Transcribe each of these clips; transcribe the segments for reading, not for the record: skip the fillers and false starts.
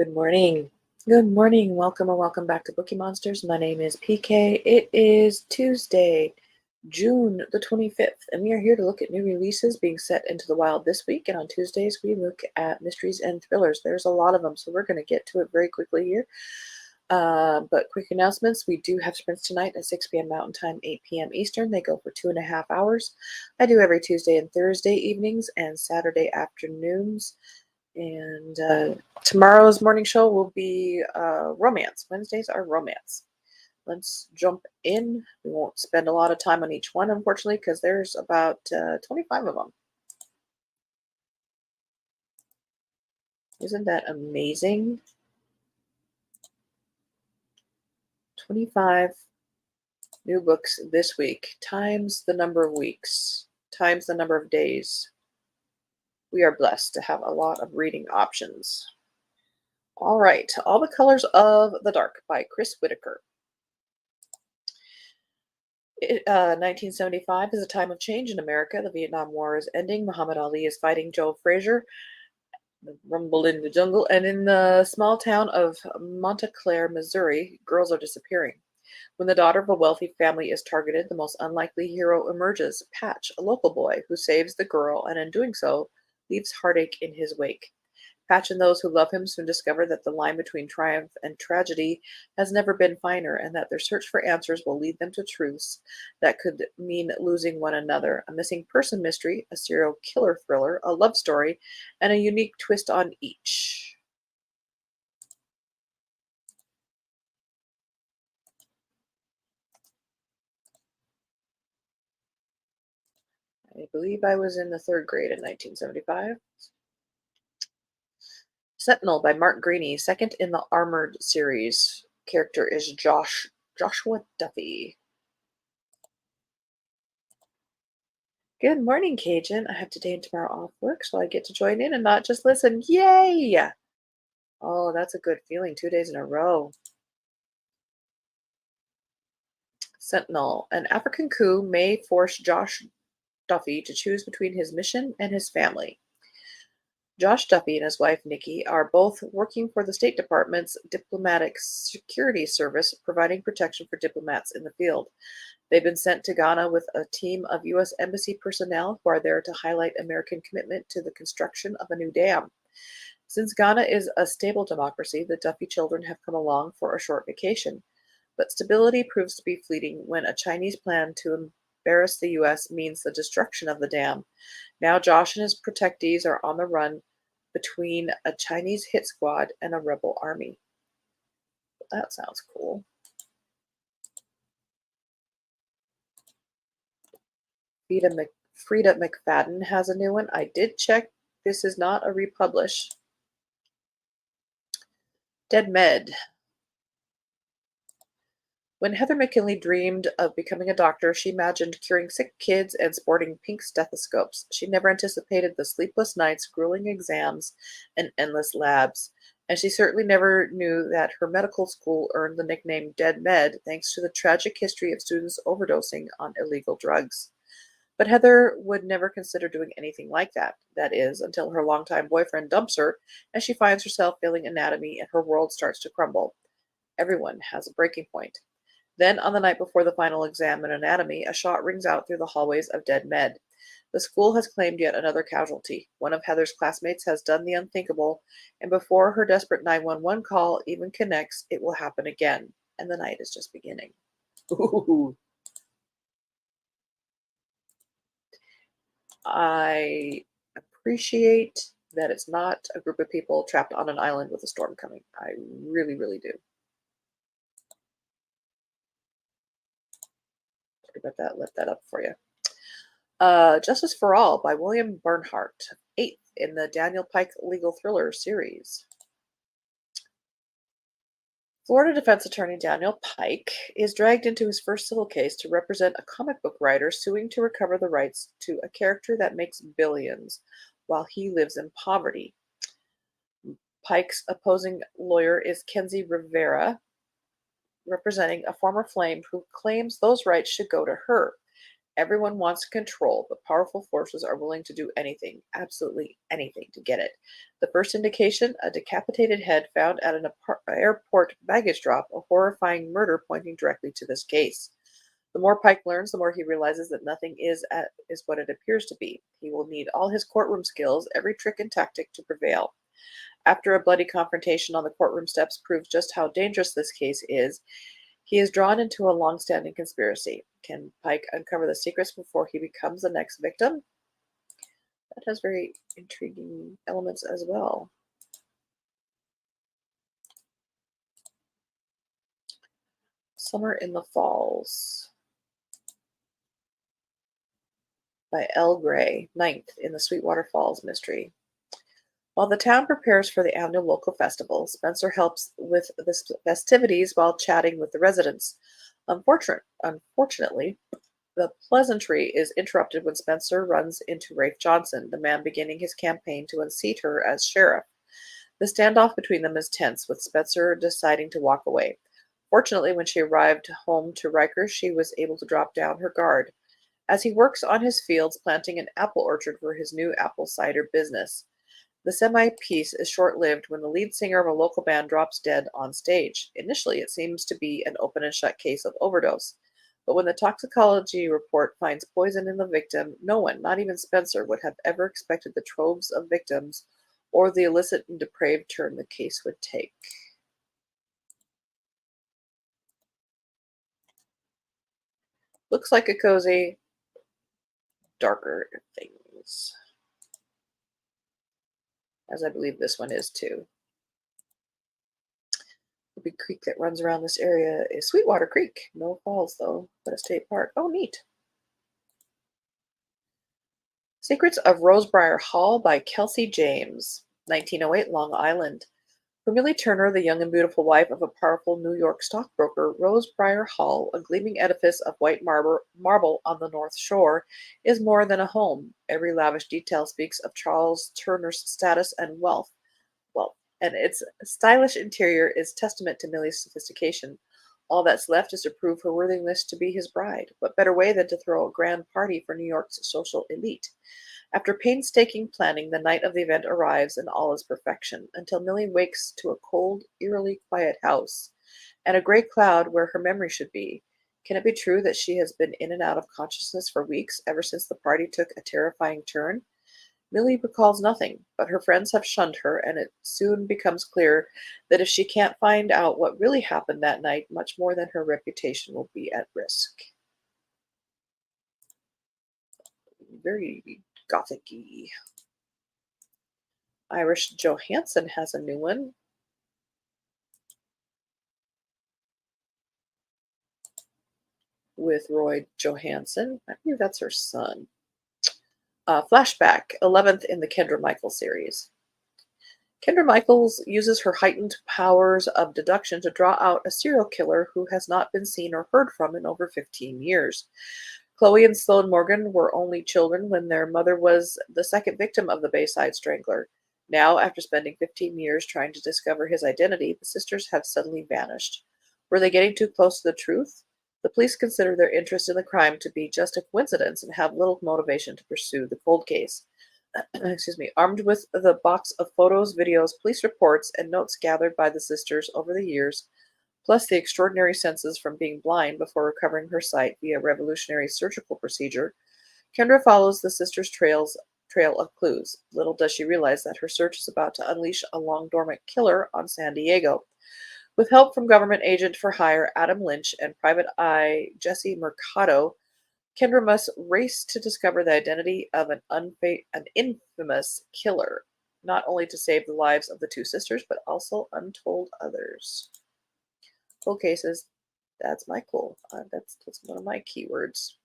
Good morning. Good morning. Welcome or welcome back to Bookeemonsters. My name is PK. It is Tuesday, June the 25th, and we are here to look at new releases being set into the wild this week. And on Tuesdays, we look at mysteries and thrillers. There's a lot of them, so we're going to get to it very quickly here. But quick announcements. We do have sprints tonight at 6 p.m. Mountain Time, 8 p.m. Eastern. They go for 2.5 hours. I do every Tuesday and Thursday evenings and Saturday afternoons. And tomorrow's morning show will be romance. Wednesdays are romance. Let's jump in. We won't spend a lot of time on each one, unfortunately, because there's about 25 of them. Isn't that amazing? 25 new books this week, times the number of weeks, times the number of days. We are blessed to have a lot of reading options. All right, All the Colors of the Dark by Chris Whitaker. 1975 is a time of change in America. The Vietnam War is ending. Muhammad Ali is fighting Joe Frazier. The rumble in the jungle. And in the small town of Montclair, Missouri, girls are disappearing. When the daughter of a wealthy family is targeted, the most unlikely hero emerges, Patch, a local boy who saves the girl and in doing so leaves heartache in his wake. Patch and those who love him soon discover that the line between triumph and tragedy has never been finer, and that their search for answers will lead them to truths that could mean losing one another. A missing person mystery, a serial killer thriller, a love story, and a unique twist on each. I believe I was in the third grade in 1975. Sentinel by Mark Greaney, second in the Armored series. Character is Joshua Duffy. Good morning, Cajun. I have today and tomorrow off work, so I get to join in and not just listen. Yay! Oh, that's a good feeling. 2 days in a row. Sentinel. An African coup may force Josh Duffy to choose between his mission and his family. Josh Duffy and his wife Nikki are both working for the State Department's Diplomatic Security Service, providing protection for diplomats in the field. They've been sent to Ghana with a team of U.S. Embassy personnel who are there to highlight American commitment to the construction of a new dam. Since Ghana is a stable democracy, the Duffy children have come along for a short vacation. But stability proves to be fleeting when a Chinese plan to embarrass the U.S. means the destruction of the dam. Now Josh and his protectees are on the run between a Chinese hit squad and a rebel army. That sounds cool. Frida McFadden has a new one. I did check. This is not a republish. Dead Med. When Heather McKinley dreamed of becoming a doctor, she imagined curing sick kids and sporting pink stethoscopes. She never anticipated the sleepless nights, grueling exams, and endless labs. And she certainly never knew that her medical school earned the nickname Dead Med thanks to the tragic history of students overdosing on illegal drugs. But Heather would never consider doing anything like that. That is, until her longtime boyfriend dumps her, and she finds herself failing anatomy and her world starts to crumble. Everyone has a breaking point. Then, on the night before the final exam in anatomy, a shot rings out through the hallways of Dead Med. The school has claimed yet another casualty. One of Heather's classmates has done the unthinkable, and before her desperate 911 call even connects, it will happen again. And the night is just beginning. Ooh. I appreciate that it's not a group of people trapped on an island with a storm coming. I really, really do. Sorry about that. Let that up for you. Justice for All by William Bernhardt, 8th in the Daniel Pike legal thriller series. Florida defense attorney Daniel Pike is dragged into his first civil case to represent a comic book writer suing to recover the rights to a character that makes billions while he lives in poverty. Pike's opposing lawyer is Kenzie Rivera, representing a former flame who claims those rights should go to her. Everyone wants control, but powerful forces are willing to do anything, absolutely anything, to get it. The first indication, a decapitated head found at an airport baggage drop, a horrifying murder pointing directly to this case. The more Pike learns, the more he realizes that nothing is what it appears to be. He will need all his courtroom skills, every trick and tactic to prevail. After a bloody confrontation on the courtroom steps proves just how dangerous this case is, he is drawn into a long-standing conspiracy. Can Pike uncover the secrets before he becomes the next victim? That has very intriguing elements as well. Summer in the Falls by L. Gray, ninth in the Sweetwater Falls mystery. While the town prepares for the annual local festival, Spencer helps with the festivities while chatting with the residents. Unfortunately, the pleasantry is interrupted when Spencer runs into Rafe Johnson, the man beginning his campaign to unseat her as sheriff. The standoff between them is tense, with Spencer deciding to walk away. Fortunately, when she arrived home to Riker, she was able to drop down her guard. As he works on his fields planting an apple orchard for his new apple cider business. The semi-piece is short-lived when the lead singer of a local band drops dead on stage. Initially, it seems to be an open and shut case of overdose. But when the toxicology report finds poison in the victim, no one, not even Spencer, would have ever expected the troves of victims or the illicit and depraved turn the case would take. Looks like a cozy, darker things, as I believe this one is too. The big creek that runs around this area is Sweetwater Creek. No falls, though, but a state park. Oh, neat. Secrets of Rosebriar Hall by Kelsey James, 1908, Long Island. For Millie Turner, the young and beautiful wife of a powerful New York stockbroker, Rosebriar Hall, a gleaming edifice of white marble on the North Shore, is more than a home. Every lavish detail speaks of Charles Turner's status and wealth. And its stylish interior is testament to Millie's sophistication. All that's left is to prove her worthiness to be his bride. What better way than to throw a grand party for New York's social elite? After painstaking planning, the night of the event arrives and all is perfection, until Millie wakes to a cold, eerily quiet house, and a gray cloud where her memory should be. Can it be true that she has been in and out of consciousness for weeks, ever since the party took a terrifying turn? Millie recalls nothing, but her friends have shunned her, and it soon becomes clear that if she can't find out what really happened that night, much more than her reputation will be at risk. Very gothic-y. Irish Johansson has a new one. With Roy Johansson. I believe that's her son. Flashback, 11th in the Kendra Michaels series. Kendra Michaels uses her heightened powers of deduction to draw out a serial killer who has not been seen or heard from in over 15 years. Chloe and Sloan Morgan were only children when their mother was the second victim of the Bayside Strangler. Now, after spending 15 years trying to discover his identity, the sisters have suddenly vanished. Were they getting too close to the truth? The police consider their interest in the crime to be just a coincidence and have little motivation to pursue the cold case. Excuse me. Armed with the box of photos, videos, police reports, and notes gathered by the sisters over the years, plus the extraordinary senses from being blind before recovering her sight via revolutionary surgical procedure, Kendra follows the sisters' trail of clues. Little does she realize that her search is about to unleash a long-dormant killer on San Diego. With help from government agent for hire Adam Lynch and private eye Jesse Mercado, Kendra must race to discover the identity of an infamous killer, not only to save the lives of the two sisters, but also untold others. Cold cases, that's my cool. That's one of my keywords.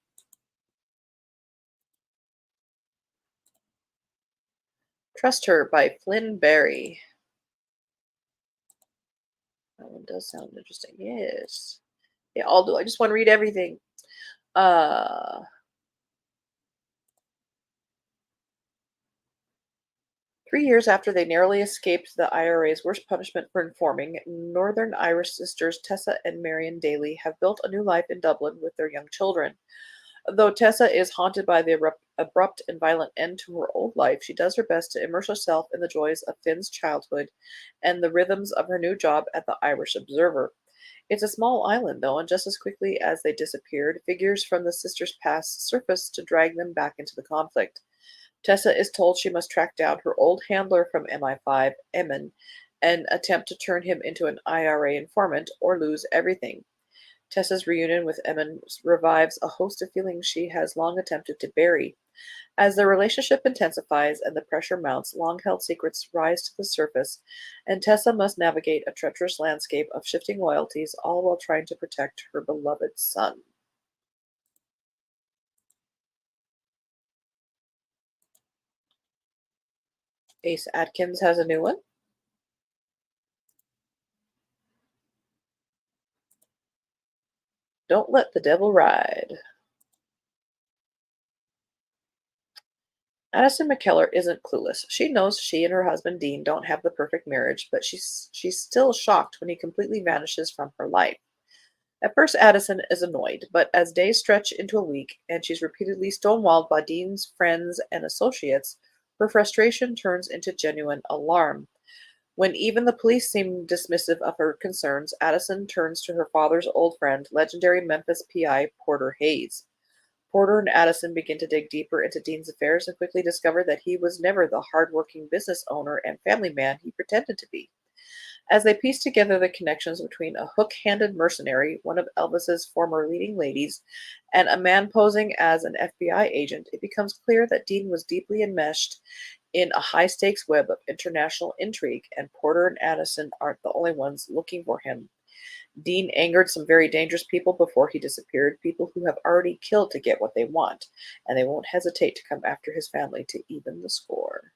Trust Her by Flynn Barry. That one does sound interesting. Yes. Yeah, I'll do. I just want to read everything. 3 years after they narrowly escaped the IRA's worst punishment for informing, Northern Irish sisters Tessa and Marion Daly have built a new life in Dublin with their young children. Though Tessa is haunted by the abrupt and violent end to her old life, she does her best to immerse herself in the joys of Finn's childhood and the rhythms of her new job at the Irish Observer. It's a small island, though, and just as quickly as they disappeared, figures from the sisters' past surface to drag them back into the conflict. Tessa is told she must track down her old handler from MI5, Emin, and attempt to turn him into an IRA informant or lose everything. Tessa's reunion with Emin revives a host of feelings she has long attempted to bury. As their relationship intensifies and the pressure mounts, long held secrets rise to the surface, and Tessa must navigate a treacherous landscape of shifting loyalties, all while trying to protect her beloved son. Ace Atkins has a new one. Don't Let the Devil Ride. Addison McKellar isn't clueless. She knows she and her husband Dean don't have the perfect marriage, but she's still shocked when he completely vanishes from her life. At first, Addison is annoyed, but as days stretch into a week and she's repeatedly stonewalled by Dean's friends and associates, her frustration turns into genuine alarm. When even the police seem dismissive of her concerns, Addison turns to her father's old friend, legendary Memphis PI Porter Hayes. Porter and Addison begin to dig deeper into Dean's affairs and quickly discover that he was never the hardworking business owner and family man he pretended to be. As they piece together the connections between a hook-handed mercenary, one of Elvis's former leading ladies, and a man posing as an FBI agent, it becomes clear that Dean was deeply enmeshed in a high-stakes web of international intrigue, and Porter and Addison aren't the only ones looking for him. Dean angered some very dangerous people before he disappeared, people who have already killed to get what they want, and they won't hesitate to come after his family to even the score.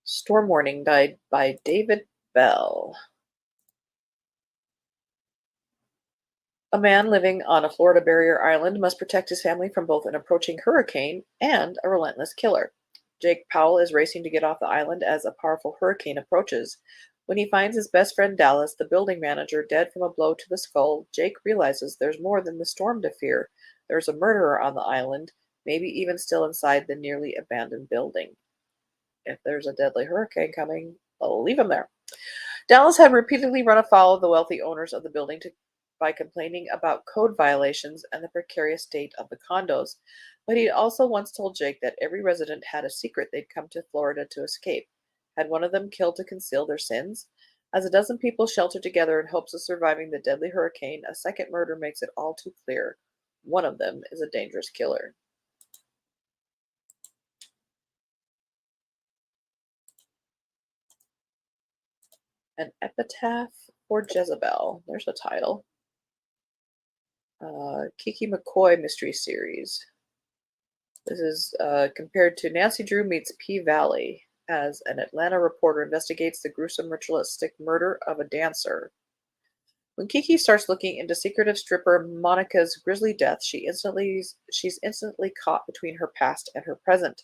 Storm Warning died by David Bell. A man living on a Florida barrier island must protect his family from both an approaching hurricane and a relentless killer. Jake Powell is racing to get off the island as a powerful hurricane approaches. When he finds his best friend Dallas, the building manager, dead from a blow to the skull, Jake realizes there's more than the storm to fear. There's a murderer on the island, maybe even still inside the nearly abandoned building. If there's a deadly hurricane coming, I'll leave him there. Dallas had repeatedly run afoul of the wealthy owners of the building by complaining about code violations and the precarious state of the condos. But he also once told Jake that every resident had a secret they'd come to Florida to escape. Had one of them killed to conceal their sins? As a dozen people shelter together in hopes of surviving the deadly hurricane, a second murder makes it all too clear. One of them is a dangerous killer. An epitaph for Jezebel. There's a title. Kiki McCoy mystery series. This is compared to Nancy Drew meets P Valley as an Atlanta reporter investigates the gruesome ritualistic murder of a dancer. When Kiki starts looking into secretive stripper Monica's grisly death, she's instantly caught between her past and her present.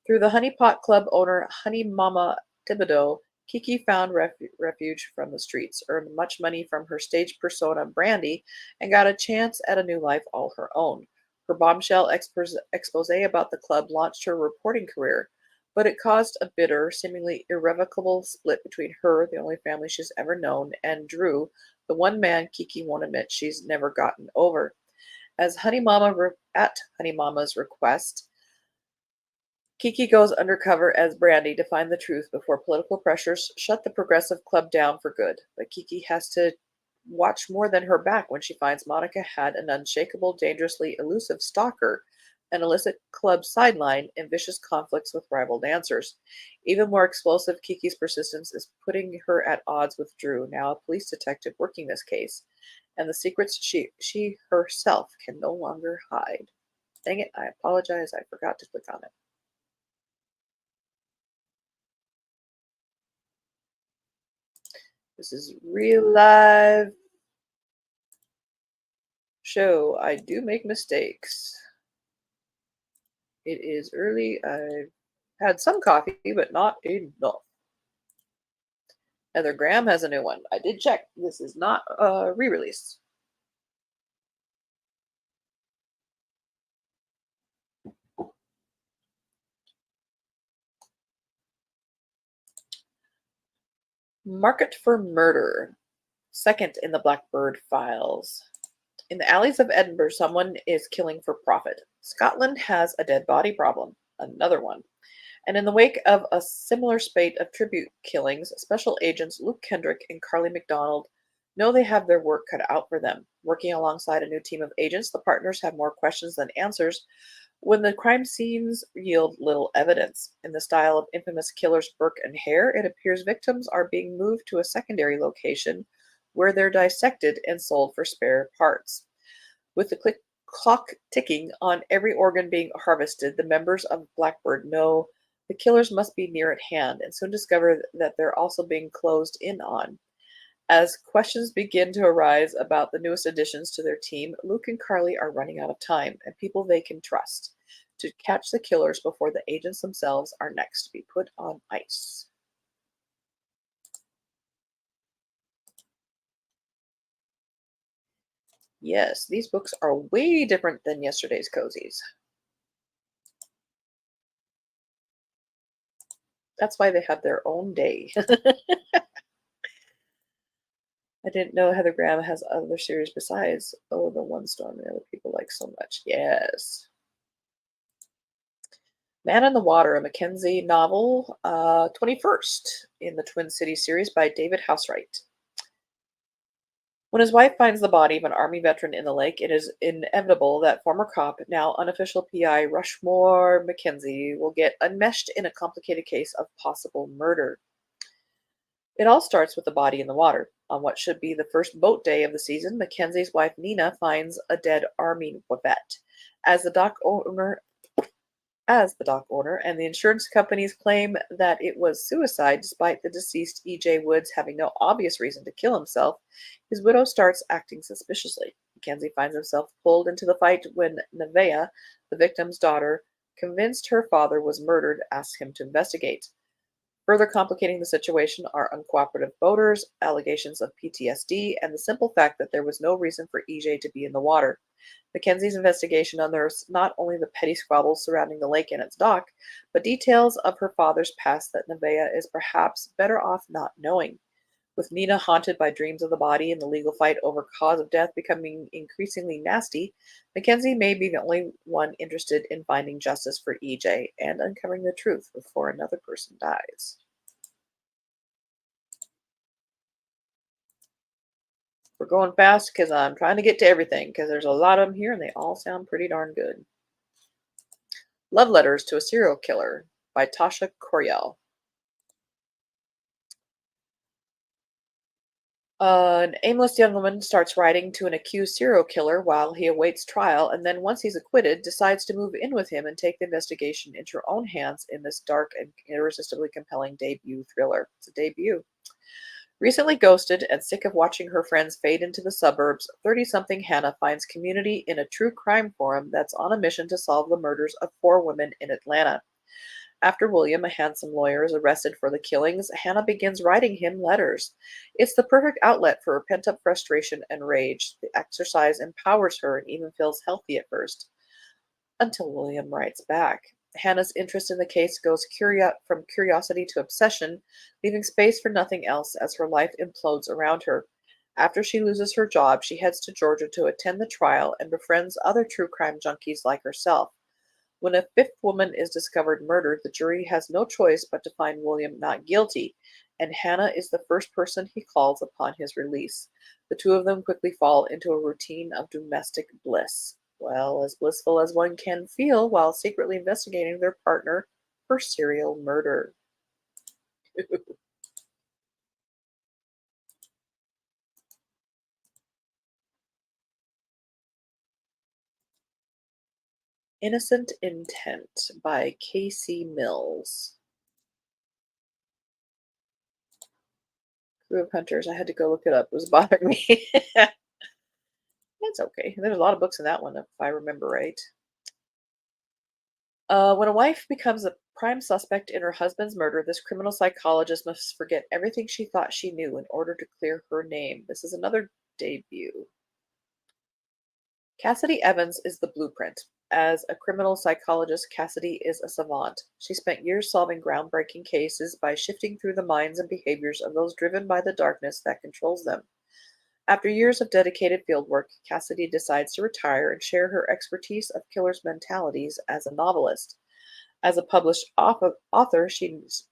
Through the Honey Pot Club owner Honey Mama Thibodeau, Kiki found refuge from the streets, earned much money from her stage persona Brandy, and got a chance at a new life all her own. Her bombshell expose about the club launched her reporting career, but it caused a bitter, seemingly irrevocable split between her, the only family she's ever known, and Drew, the one man Kiki won't admit she's never gotten over. As at Honey Mama's request, Kiki goes undercover as Brandy to find the truth before political pressures shut the progressive club down for good. But Kiki has to watch more than her back when she finds Monica had an unshakable, dangerously elusive stalker, an illicit club sideline, and vicious conflicts with rival dancers. Even more explosive, Kiki's persistence is putting her at odds with Drew, now a police detective working this case, and the secrets she herself can no longer hide. Dang it, I apologize, I forgot to click on it. This is real live show. I do make mistakes. It is early. Had some coffee, but not enough. Heather Graham has a new one. I did check. This is not a re-release. Market for Murder. Second in the Blackbird Files. In the alleys of Edinburgh, someone is killing for profit. Scotland has a dead body problem. Another one. And in the wake of a similar spate of tribute killings, special agents Luke Kendrick and Carly MacDonald know they have their work cut out for them. Working alongside a new team of agents, the partners have more questions than answers when the crime scenes yield little evidence. In the style of infamous killers Burke and Hare, it appears victims are being moved to a secondary location where they're dissected and sold for spare parts. With the clock ticking on every organ being harvested, the members of Blackbird know the killers must be near at hand and soon discover that they're also being closed in on. As questions begin to arise about the newest additions to their team, Luke and Carly are running out of time and people they can trust to catch the killers before the agents themselves are next to be put on ice. Yes, these books are way different than yesterday's cozies. That's why they have their own day. I didn't know Heather Graham has other series besides the One Storm the other people like so much. Yes. Man in the Water, a Mackenzie novel, 21st in the Twin Cities series by David Housewright. When his wife finds the body of an Army veteran in the lake, it is inevitable that former cop, now unofficial PI Rushmore Mackenzie, will get enmeshed in a complicated case of possible murder. It all starts with the body in the water. On what should be the first boat day of the season, Mackenzie's wife Nina finds a dead Army vet. As the dock owner and the insurance companies claim that it was suicide despite the deceased E.J. Woods having no obvious reason to kill himself, his widow starts acting suspiciously. Mackenzie finds himself pulled into the fight when Nevaeh, the victim's daughter, convinced her father was murdered, asks him to investigate. Further complicating the situation are uncooperative voters, allegations of PTSD, and the simple fact that there was no reason for EJ to be in the water. Mackenzie's investigation unearths not only the petty squabbles surrounding the lake and its dock, but details of her father's past that Nevaeh is perhaps better off not knowing. With Nina haunted by dreams of the body and the legal fight over cause of death becoming increasingly nasty, Mackenzie may be the only one interested in finding justice for EJ and uncovering the truth before another person dies. We're going fast because I'm trying to get to everything because there's a lot of them here and they all sound pretty darn good. Love Letters to a Serial Killer by Tasha Coriel. An aimless gentleman starts writing to an accused serial killer while he awaits trial, and then once he's acquitted, decides to move in with him and take the investigation into her own hands in this dark and irresistibly compelling debut thriller. It's a debut. Recently ghosted and sick of watching her friends fade into the suburbs, 30-something Hannah finds community in a true crime forum that's on a mission to solve the murders of 4 women in Atlanta. After William, a handsome lawyer, is arrested for the killings, Hannah begins writing him letters. It's the perfect outlet for her pent-up frustration and rage. The exercise empowers her and even feels healthy at first, until William writes back. Hannah's interest in the case goes from curiosity to obsession, leaving space for nothing else as her life implodes around her. After she loses her job, she heads to Georgia to attend the trial and befriends other true crime junkies like herself. When a 5th woman is discovered murdered, the jury has no choice but to find William not guilty, and Hannah is the first person he calls upon his release. The two of them quickly fall into a routine of domestic bliss. Well, as blissful as one can feel while secretly investigating their partner for serial murder. Innocent Intent by Casey Mills. Crew of Hunters. I had to go look it up. It was bothering me. It's okay. There's a lot of books in that one, if I remember right. When a wife becomes a prime suspect in her husband's murder, this criminal psychologist must forget everything she thought she knew in order to clear her name. This is another debut. Cassidy Evans is the blueprint. As a criminal psychologist, Cassidy is a savant. She spent years solving groundbreaking cases by shifting through the minds and behaviors of those driven by the darkness that controls them. After years of dedicated fieldwork, Cassidy decides to retire and share her expertise of killers' mentalities as a novelist. As a published author, she's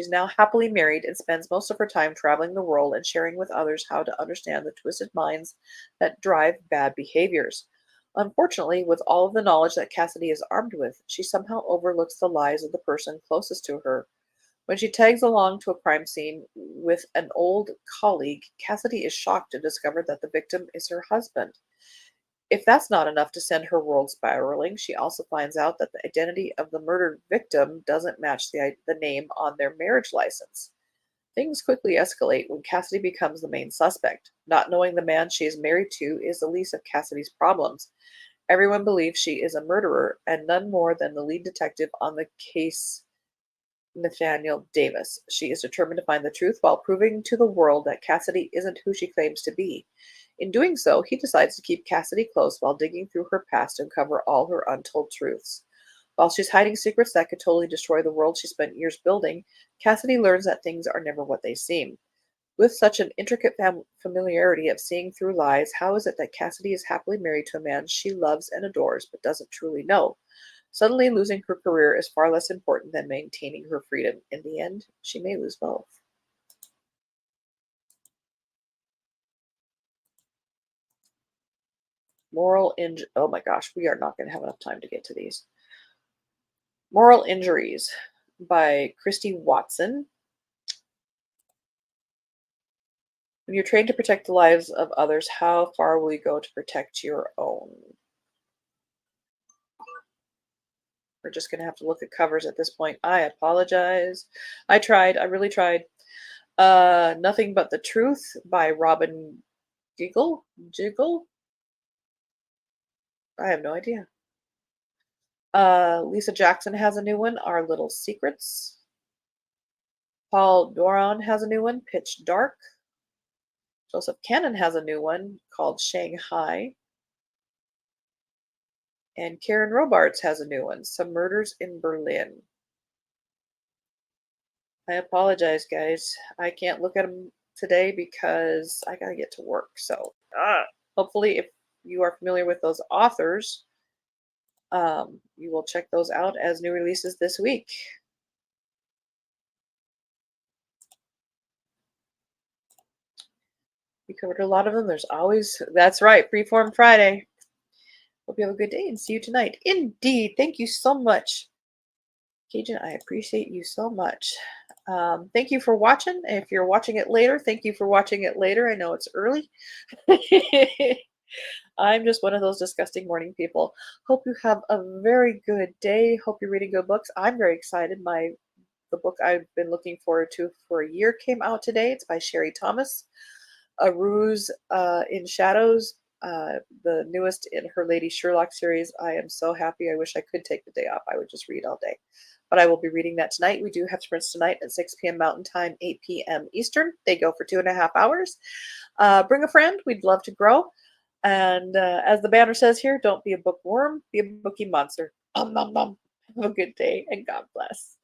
now happily married and spends most of her time traveling the world and sharing with others how to understand the twisted minds that drive bad behaviors. Unfortunately, with all of the knowledge that Cassidy is armed with, she somehow overlooks the lies of the person closest to her. When she tags along to a crime scene with an old colleague, Cassidy is shocked to discover that the victim is her husband. If that's not enough to send her world spiraling, she also finds out that the identity of the murdered victim doesn't match the name on their marriage license. Things quickly escalate when Cassidy becomes the main suspect. Not knowing the man she is married to is the least of Cassidy's problems. Everyone believes she is a murderer, and none more than the lead detective on the case, Nathaniel Davis. She is determined to find the truth while proving to the world that Cassidy isn't who she claims to be. In doing so, he decides to keep Cassidy close while digging through her past to uncover all her untold truths. While she's hiding secrets that could totally destroy the world she spent years building, Cassidy learns that things are never what they seem. With such an intricate familiarity of seeing through lies, how is it that Cassidy is happily married to a man she loves and adores but doesn't truly know? Suddenly, losing her career is far less important than maintaining her freedom. In the end, she may lose both. Oh my gosh, we are not going to have enough time to get to these. Moral Injuries by Christy Watson. When you're trained to protect the lives of others, how far will you go to protect your own? We're just going to have to look at covers at this point. I apologize. I tried. I really tried. Nothing But the Truth by Robin Jiggle. I have no idea. Lisa Jackson has a new one, Our Little Secrets. Paul Doran has a new one, Pitch Dark. Joseph Cannon has a new one called Shanghai. And Karen Robards has a new one, Some Murders in Berlin. I apologize, guys. I can't look at them today because I gotta get to work. So, hopefully, if you are familiar with those authors, you will check those out as new releases this week. We covered a lot of them. That's right, Freeform Friday. Hope you have a good day and see you tonight. Indeed. Thank you so much, Cajun. I appreciate you so much. Thank you for watching. If you're watching it later, thank you for watching it later. I know it's early. I'm just one of those disgusting morning people. Hope you have a very good day. Hope you're reading good books. I'm very excited. The book I've been looking forward to for a year came out today. It's by Sherry Thomas, A Ruse in Shadows, the newest in her Lady Sherlock series. I am so happy. I wish I could take the day off. I would just read all day. But I will be reading that tonight. We do have sprints tonight at 6 p.m. Mountain Time, 8 p.m. Eastern. They go for 2.5 hours. Bring a friend. We'd love to grow. And as the banner says here, don't be a bookworm, be a bookie monster. Have a good day and God bless.